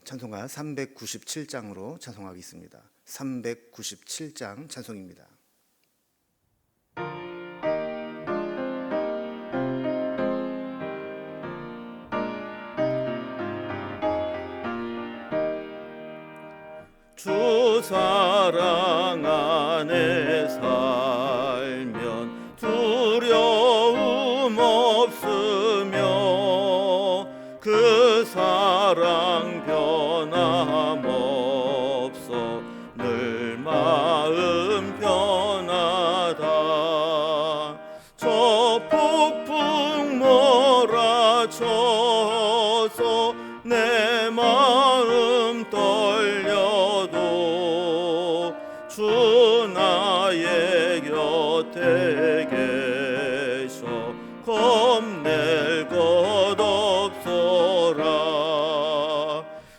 찬송가 397장으로 찬송하겠습니다. 397장 찬송입니다. 주 사랑 안에 살면 두려움 없으며 그 사랑 변함없어 늘 마음 편하다. 저 폭풍 몰아쳐서 내 마음 떨려도 주 나의 곁에 계셔 겁낼 것 없어라.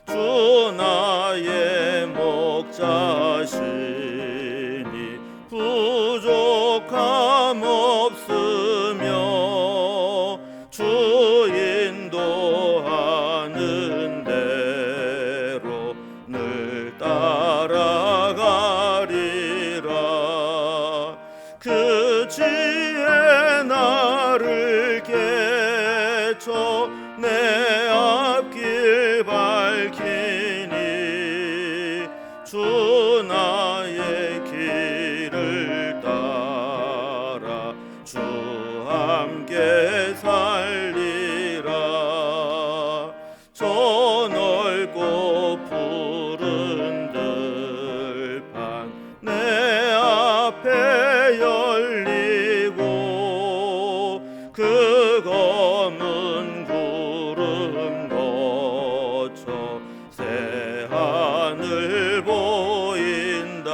주 나의 목자시니 부족함 없으며 주 인도하는 대로 늘 따라가리라. 그 지혜 나를 깨쳐 내 앞길 밝히니 주 나의 길을 따라 주 함께 살리라. 저 넓고 푸른 들판 내 앞에 열리고 그 검은 구름 거쳐 새 하늘 보인다.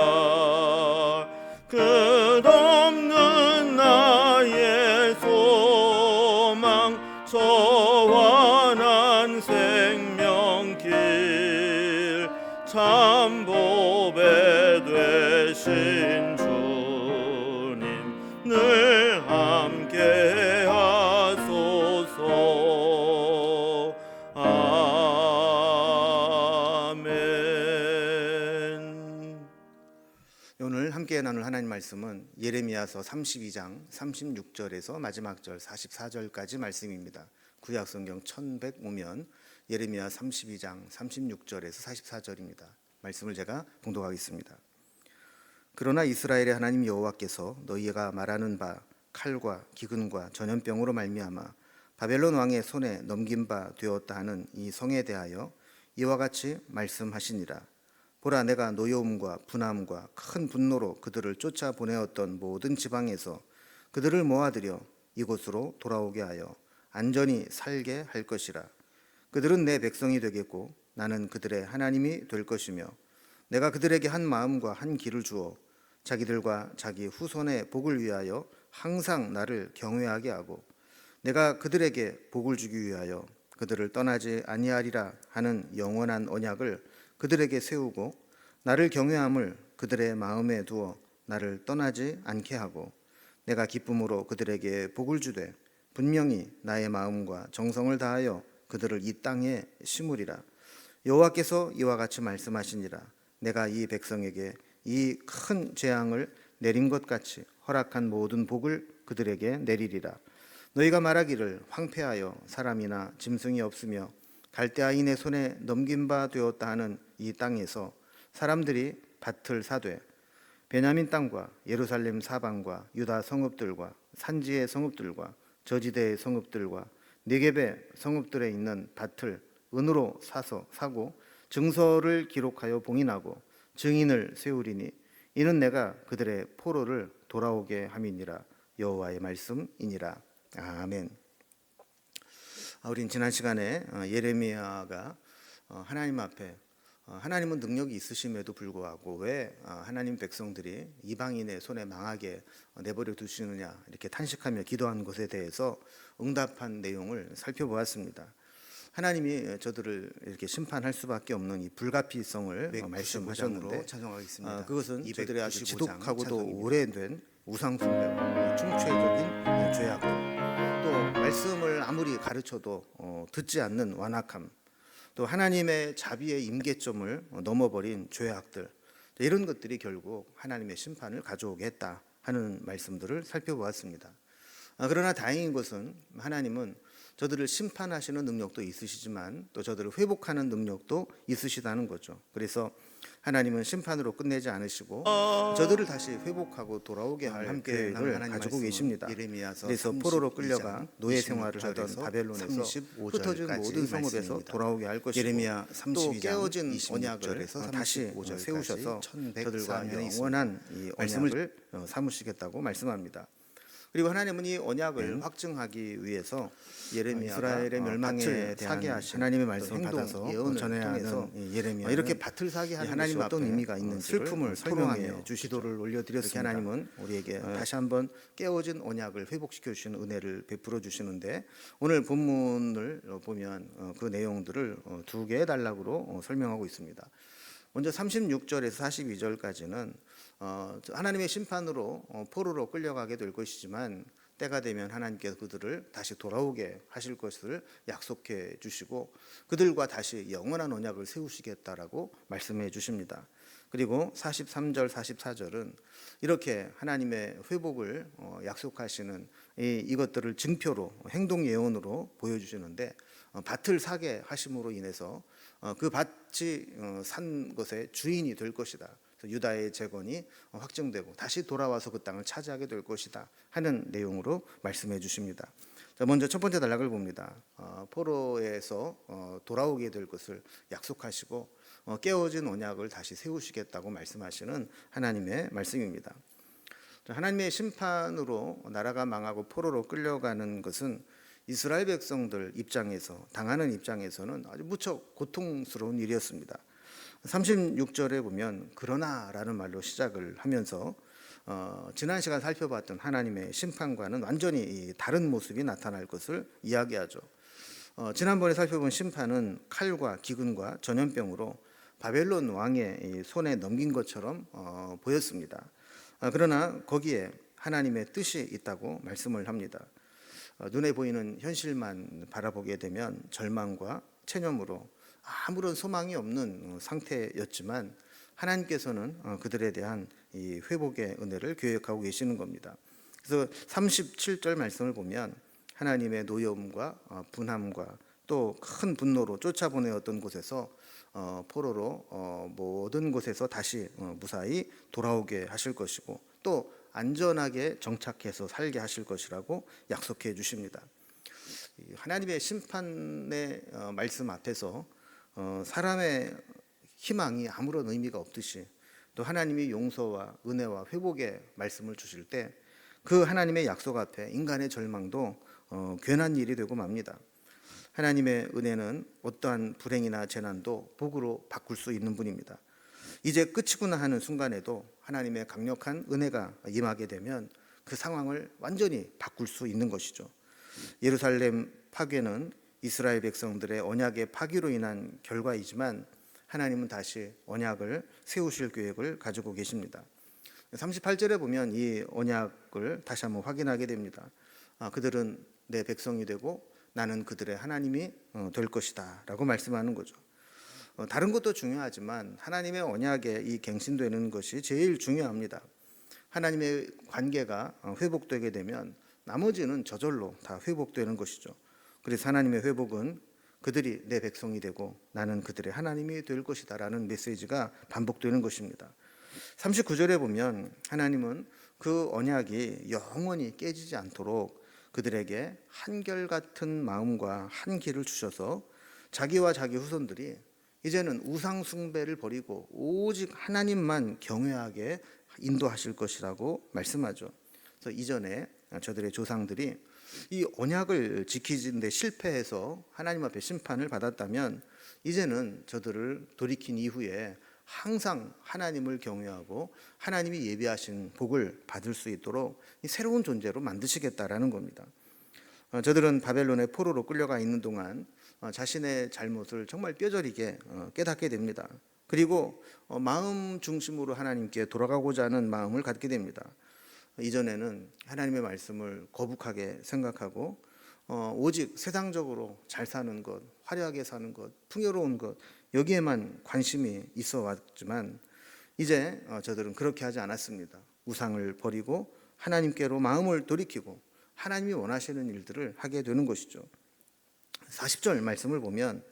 끝없는 나의 소망 저 환한 생명길 참 보배 되신 주님 늘 함께 하소서. 아멘. 오늘 함께 나눌 하나님 말씀은 예레미야서 32장 36절에서 마지막 절 44절까지 말씀입니다. 구약성경 1105면 예레미야 32장 36절에서 44절입니다. 말씀을 제가 봉독하겠습니다. 그러나 이스라엘의 하나님 여호와께서 너희가 말하는 바 칼과 기근과 전염병으로 말미암아 바벨론 왕의 손에 넘긴 바 되었다 하는 이 성에 대하여 이와 같이 말씀하시니라. 보라, 내가 노여움과 분함과 큰 분노로 그들을 쫓아보내었던 모든 지방에서 그들을 모아들여 이곳으로 돌아오게 하여 안전히 살게 할 것이라. 그들은 내 백성이 되겠고 나는 그들의 하나님이 될 것이며 내가 그들에게 한 마음과 한 길을 주어 자기들과 자기 후손의 복을 위하여 항상 나를 경외하게 하고 내가 그들에게 복을 주기 위하여 그들을 떠나지 아니하리라 하는 영원한 언약을 그들에게 세우고 나를 경외함을 그들의 마음에 두어 나를 떠나지 않게 하고 내가 기쁨으로 그들에게 복을 주되 분명히 나의 마음과 정성을 다하여 그들을 이 땅에 심으리라. 여호와께서 이와 같이 말씀하시니라. 내가 이 백성에게 이 큰 재앙을 내린 것 같이 허락한 모든 복을 그들에게 내리리라. 너희가 말하기를 황폐하여 사람이나 짐승이 없으며 갈대아인의 손에 넘긴 바 되었다 하는 이 땅에서 사람들이 밭을 사되 베냐민 땅과 예루살렘 사방과 유다 성읍들과 산지의 성읍들과 저지대의 성읍들과 네겝의 성읍들에 있는 밭을 은으로 사고 증서를 기록하여 봉인하고 증인을 세우리니 이는 내가 그들의 포로를 돌아오게 함이니라. 여호와의 말씀이니라. 아멘. 우린 지난 시간에 예레미야가 하나님 앞에 하나님은 능력이 있으심에도 불구하고 왜 하나님 백성들이 이방인의 손에 망하게 내버려 두시느냐 이렇게 탄식하며 기도한 것에 대해서 응답한 내용을 살펴보았습니다. 하나님이 저들을 이렇게 심판할 수밖에 없는 이 불가피성을 말씀하셨는데 찬송하겠습니다. 그것은 저들의 아주 지독하고도 오래된 우상 숭배, 충체적인 죄악들, 또 말씀을 아무리 가르쳐도 듣지 않는 완악함, 또 하나님의 자비의 임계점을 넘어버린 죄악들, 이런 것들이 결국 하나님의 심판을 가져오게 했다 하는 말씀들을 살펴보았습니다. 그러나 다행인 것은 하나님은 저들을 심판하시는 능력도 있으시지만 또 저들을 회복하는 능력도 있으시다는 거죠. 그래서 하나님은 심판으로 끝내지 않으시고 저들을 다시 회복하고 돌아오게 할 계획을 가지고 계십니다. 그래서 포로로 끌려가 노예 생활을 하던 바벨론에서 흩어진 모든 성읍에서 돌아오게 할 것이고 예레미야 또 32장 깨어진 26절에서 언약을 다시 35절까지 세우셔서 저들과 1104년이 영원한 이 언약을 삼으시겠다고 말씀합니다. 그리고 하나님은 이 언약을 확증하기 위해서 예레미야가 이스라엘의 멸망에 밭을 대한 사게 하신 하나님의 말씀을 행동, 받아서 예언을 전해야 통해서 하는 예레미야 이렇게 밭을 사게 하는 하나님 것이 어떤 앞에 의미가 있는 슬픔을 설명하며 주시죠. 기도를 올려드렸습니다. 하나님은 우리에게 다시 한번 깨어진 언약을 회복시켜 주시는 은혜를 베풀어 주시는데 오늘 본문을 보면 그 내용들을 두 개의 단락으로 설명하고 있습니다. 먼저 36절에서 42절까지는 하나님의 심판으로 포로로 끌려가게 될 것이지만 때가 되면 하나님께서 그들을 다시 돌아오게 하실 것을 약속해 주시고 그들과 다시 영원한 언약을 세우시겠다라고 말씀해 주십니다. 그리고 43절, 44절은 이렇게 하나님의 회복을 약속하시는 이것들을 증표로 행동 예언으로 보여주시는데 밭을 사게 하심으로 인해서 그 밭이 산 것의 주인이 될 것이다. 유다의 재건이 확정되고 다시 돌아와서 그 땅을 차지하게 될 것이다 하는 내용으로 말씀해 주십니다. 자, 먼저 첫 번째 단락을 봅니다. 포로에서 돌아오게 될 것을 약속하시고 깨어진 언약을 다시 세우시겠다고 말씀하시는 하나님의 말씀입니다. 자, 하나님의 심판으로 나라가 망하고 포로로 끌려가는 것은 이스라엘 백성들 입장에서 당하는 입장에서는 아주 무척 고통스러운 일이었습니다. 36절에 보면 그러나라는 말로 시작을 하면서 지난 시간 살펴봤던 하나님의 심판과는 완전히 다른 모습이 나타날 것을 이야기하죠. 지난번에 살펴본 심판은 칼과 기근과 전염병으로 바벨론 왕의 손에 넘긴 것처럼 보였습니다. 그러나 거기에 하나님의 뜻이 있다고 말씀을 합니다. 눈에 보이는 현실만 바라보게 되면 절망과 체념으로 아무런 소망이 없는 상태였지만 하나님께서는 그들에 대한 이 회복의 은혜를 계획하고 계시는 겁니다. 그래서 37절 말씀을 보면 하나님의 노여움과 분함과 또 큰 분노로 쫓아보내었던 곳에서 포로로 모든 곳에서 다시 무사히 돌아오게 하실 것이고 또 안전하게 정착해서 살게 하실 것이라고 약속해 주십니다. 하나님의 심판의 말씀 앞에서 사람의 희망이 아무런 의미가 없듯이 또 하나님이 용서와 은혜와 회복의 말씀을 주실 때 그 하나님의 약속 앞에 인간의 절망도 괜한 일이 되고 맙니다. 하나님의 은혜는 어떠한 불행이나 재난도 복으로 바꿀 수 있는 분입니다. 이제 끝이구나 하는 순간에도 하나님의 강력한 은혜가 임하게 되면 그 상황을 완전히 바꿀 수 있는 것이죠. 예루살렘 파괴는 이스라엘 백성들의 언약의 파기로 인한 결과이지만 하나님은 다시 언약을 세우실 계획을 가지고 계십니다. 38절에 보면 이 언약을 다시 한번 확인하게 됩니다. 그들은 내 백성이 되고 나는 그들의 하나님이 될 것이다 라고 말씀하는 거죠. 다른 것도 중요하지만 하나님의 언약에 이 갱신되는 것이 제일 중요합니다. 하나님의 관계가 회복되게 되면 나머지는 저절로 다 회복되는 것이죠. 그래서 하나님의 회복은 그들이 내 백성이 되고 나는 그들의 하나님이 될 것이다 라는 메시지가 반복되는 것입니다. 39절에 보면 하나님은 그 언약이 영원히 깨지지 않도록 그들에게 한결같은 마음과 한 길을 주셔서 자기와 자기 후손들이 이제는 우상 숭배를 버리고 오직 하나님만 경외하게 인도하실 것이라고 말씀하죠. 그래서 이전에 저들의 조상들이 이 언약을 지키는데 실패해서 하나님 앞에 심판을 받았다면 이제는 저들을 돌이킨 이후에 항상 하나님을 경외하고 하나님이 예비하신 복을 받을 수 있도록 새로운 존재로 만드시겠다라는 겁니다. 저들은 바벨론의 포로로 끌려가 있는 동안 자신의 잘못을 정말 뼈저리게 깨닫게 됩니다. 그리고 마음 중심으로 하나님께 돌아가고자 하는 마음을 갖게 됩니다. 이전에는 하나님의 말씀을 거북하게 생각하고 오직 세상적으로 잘 사는 것, 화려하게 사는 것, 풍요로운 것 여기에만 관심이 있어 왔지만 이제 저들은 그렇게 하지 않았습니다. 우상을 버리고 하나님께로 마음을 돌이키고 하나님이 원하시는 일들을 하게 되는 것이죠. 40절 말씀을 보면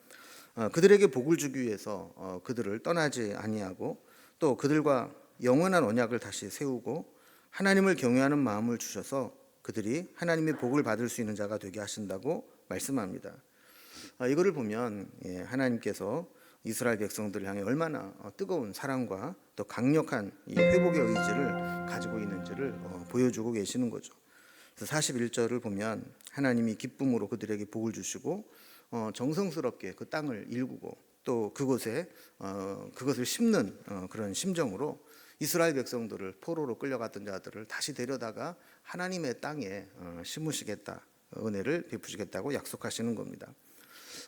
그들에게 복을 주기 위해서 그들을 떠나지 아니하고 또 그들과 영원한 언약을 다시 세우고 하나님을 경외하는 마음을 주셔서 그들이 하나님의 복을 받을 수 있는 자가 되게 하신다고 말씀합니다. 이거를 보면 하나님께서 이스라엘 백성들을 향해 얼마나 뜨거운 사랑과 또 강력한 이 회복의 의지를 가지고 있는지를 보여주고 계시는 거죠. 그래서 41절을 보면 하나님이 기쁨으로 그들에게 복을 주시고 정성스럽게 그 땅을 일구고 또 그곳에 그것을 심는 그런 심정으로 이스라엘 백성들을 포로로 끌려갔던 자들을 다시 데려다가 하나님의 땅에 심으시겠다, 은혜를 베푸시겠다고 약속하시는 겁니다.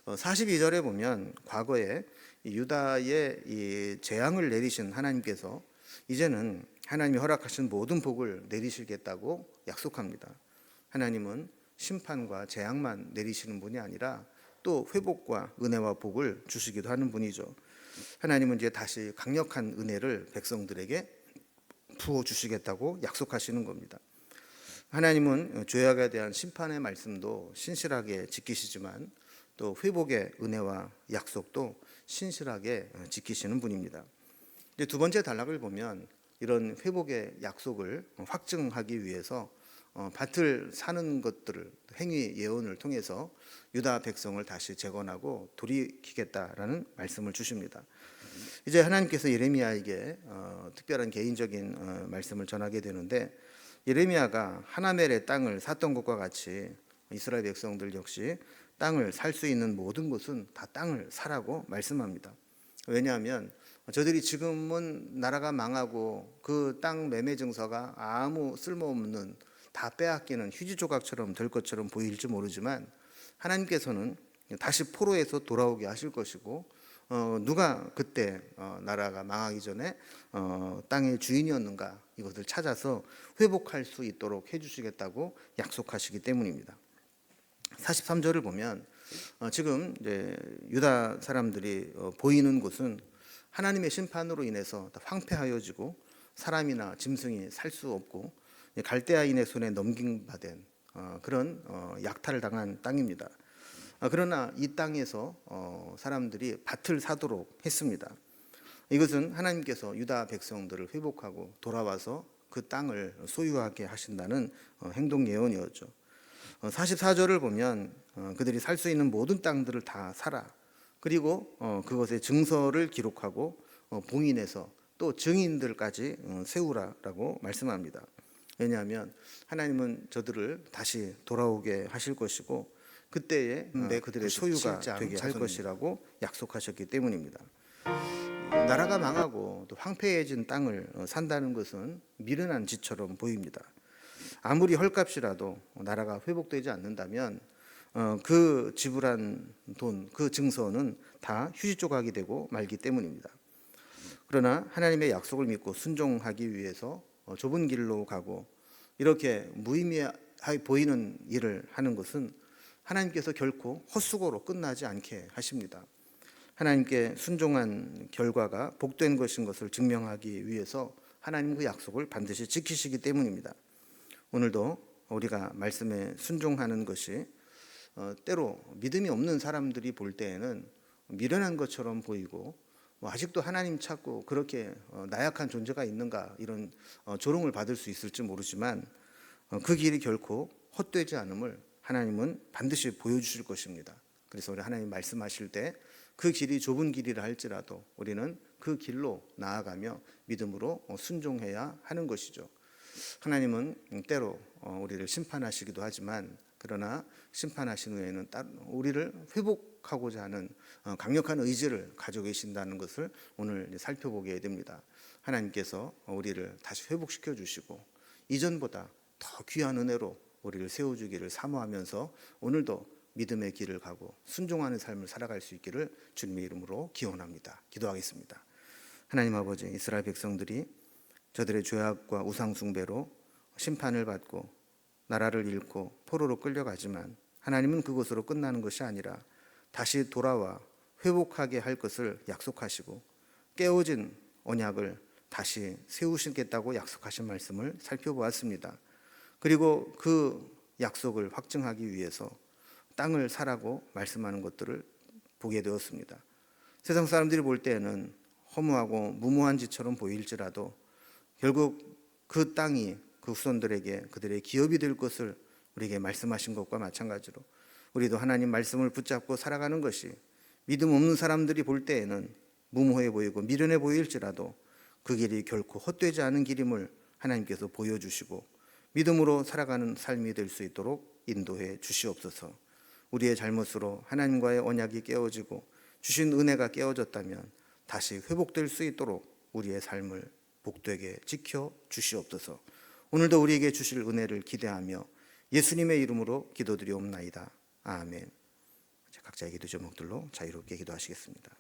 42절에 보면 과거에 유다의 이 재앙을 내리신 하나님께서 이제는 하나님이 허락하신 모든 복을 내리시겠다고 약속합니다. 하나님은 심판과 재앙만 내리시는 분이 아니라 또 회복과 은혜와 복을 주시기도 하는 분이죠. 하나님은 이제 다시 강력한 은혜를 백성들에게 부어 주시겠다고 약속하시는 겁니다. 하나님은 죄악에 대한 심판의 말씀도 신실하게 지키시지만 또 회복의 은혜와 약속도 신실하게 지키시는 분입니다. 이제 두 번째 단락을 보면 이런 회복의 약속을 확증하기 위해서 밭을 사는 것들을 행위 예언을 통해서 유다 백성을 다시 재건하고 돌이키겠다라는 말씀을 주십니다. 이제 하나님께서 예레미야에게 특별한 개인적인 말씀을 전하게 되는데 예레미야가 하나멜의 땅을 샀던 것과 같이 이스라엘 백성들 역시 땅을 살 수 있는 모든 곳은 다 땅을 사라고 말씀합니다. 왜냐하면 저들이 지금은 나라가 망하고 그 땅 매매 증서가 아무 쓸모없는 다 빼앗기는 휴지 조각처럼 될 것처럼 보일지 모르지만 하나님께서는 다시 포로에서 돌아오게 하실 것이고 누가 그때 나라가 망하기 전에 땅의 주인이었는가 이것을 찾아서 회복할 수 있도록 해주시겠다고 약속하시기 때문입니다. 43절을 보면 지금 이제 유다 사람들이 보이는 곳은 하나님의 심판으로 인해서 황폐하여지고 사람이나 짐승이 살 수 없고 갈대아인의 손에 넘김받은 그런 약탈을 당한 땅입니다. 그러나 이 땅에서 사람들이 밭을 사도록 했습니다. 이것은 하나님께서 유다 백성들을 회복하고 돌아와서 그 땅을 소유하게 하신다는 행동 예언이었죠. 44절을 보면 그들이 살 수 있는 모든 땅들을 다 사라. 그리고 그것의 증서를 기록하고 봉인해서 또 증인들까지 세우라라고 말씀합니다. 왜냐하면 하나님은 저들을 다시 돌아오게 하실 것이고 그때에 그들의 소유가 되게 할 것이라고 약속하셨기 때문입니다. 나라가 망하고 또 황폐해진 땅을 산다는 것은 미련한 짓처럼 보입니다. 아무리 헐값이라도 나라가 회복되지 않는다면 그 지불한 돈, 그 증서는 다 휴지 조각이 되고 말기 때문입니다. 그러나 하나님의 약속을 믿고 순종하기 위해서 좁은 길로 가고 이렇게 무의미해 보이는 일을 하는 것은 하나님께서 결코 헛수고로 끝나지 않게 하십니다. 하나님께 순종한 결과가 복된 것인 것을 증명하기 위해서 하나님 그 약속을 반드시 지키시기 때문입니다. 오늘도 우리가 말씀에 순종하는 것이 때로 믿음이 없는 사람들이 볼 때에는 미련한 것처럼 보이고 아직도 하나님 찾고 그렇게 나약한 존재가 있는가 이런 조롱을 받을 수 있을지 모르지만 그 길이 결코 헛되지 않음을 하나님은 반드시 보여주실 것입니다. 그래서 우리 하나님 말씀하실 때 그 길이 좁은 길이라 할지라도 우리는 그 길로 나아가며 믿음으로 순종해야 하는 것이죠. 하나님은 때로 우리를 심판하시기도 하지만 그러나 심판하신 후에는 우리를 회복하고자 하는 강력한 의지를 가지고 계신다는 것을 오늘 살펴보게 됩니다. 하나님께서 우리를 다시 회복시켜 주시고 이전보다 더 귀한 은혜로 우리를 세워주기를 사모하면서 오늘도 믿음의 길을 가고 순종하는 삶을 살아갈 수 있기를 주님의 이름으로 기원합니다. 기도하겠습니다. 하나님 아버지, 이스라엘 백성들이 저들의 죄악과 우상 숭배로 심판을 받고 나라를 잃고 포로로 끌려가지만 하나님은 그것으로 끝나는 것이 아니라 다시 돌아와 회복하게 할 것을 약속하시고 깨어진 언약을 다시 세우시겠다고 약속하신 말씀을 살펴보았습니다. 그리고 그 약속을 확증하기 위해서 땅을 사라고 말씀하는 것들을 보게 되었습니다. 세상 사람들이 볼 때에는 허무하고 무모한 짓처럼 보일지라도 결국 그 땅이 그 후손들에게 그들의 기업이 될 것을 우리에게 말씀하신 것과 마찬가지로 우리도 하나님 말씀을 붙잡고 살아가는 것이 믿음 없는 사람들이 볼 때에는 무모해 보이고 미련해 보일지라도 그 길이 결코 헛되지 않은 길임을 하나님께서 보여주시고 믿음으로 살아가는 삶이 될 수 있도록 인도해 주시옵소서. 우리의 잘못으로 하나님과의 언약이 깨어지고 주신 은혜가 깨어졌다면 다시 회복될 수 있도록 우리의 삶을 복되게 지켜 주시옵소서. 오늘도 우리에게 주실 은혜를 기대하며 예수님의 이름으로 기도드리옵나이다. 아멘. 각자의 기도 제목들로 자유롭게 기도하시겠습니다.